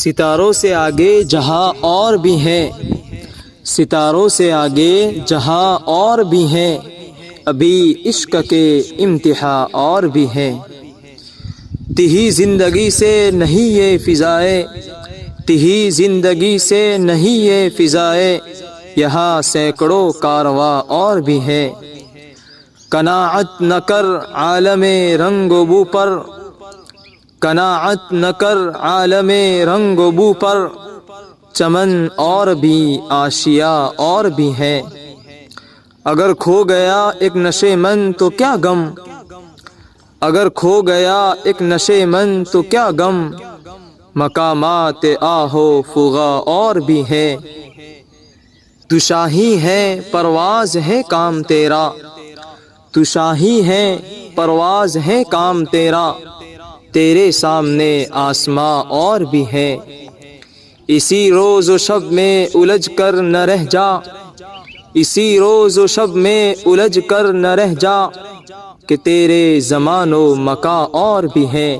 ستاروں سے آگے جہاں اور بھی ہیں، ستاروں سے آگے جہاں اور بھی ہیں، ابھی عشق کے امتحان اور بھی ہیں۔ تہی زندگی سے نہیں یہ فضائے، تہی زندگی سے نہیں یہ فضائے، یہاں سینکڑوں کارواں اور بھی ہیں۔ قناعت نہ کر عالم رنگ و بو پر، قناعت نہ کر عالم رنگ و بو پر، چمن اور بھی آشیاء اور بھی ہیں۔ اگر کھو گیا ایک نشے من تو کیا غم، اگر کھو گیا ایک نشے من تو کیا غم، مقامات آہو فغا اور بھی ہیں۔ تو شاہی ہے پرواز ہے کام تیرا، تو شاہی ہے پرواز ہے کام تیرا، تیرے سامنے آسماں اور بھی ہے۔ اسی روز و شب میں الجھ کر نہ رہ جا، اسی روز و شب میں الجھ کر نہ رہ جا، کہ تیرے زمان و مکاں اور بھی ہیں۔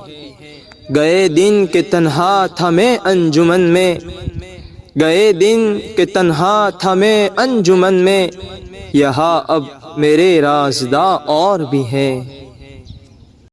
گئے دن کہ تنہا تھا میں انجمن میں، گئے دن کہ تنہا تھا میں انجمن میں، یہاں اب میرے رازداں اور بھی ہیں۔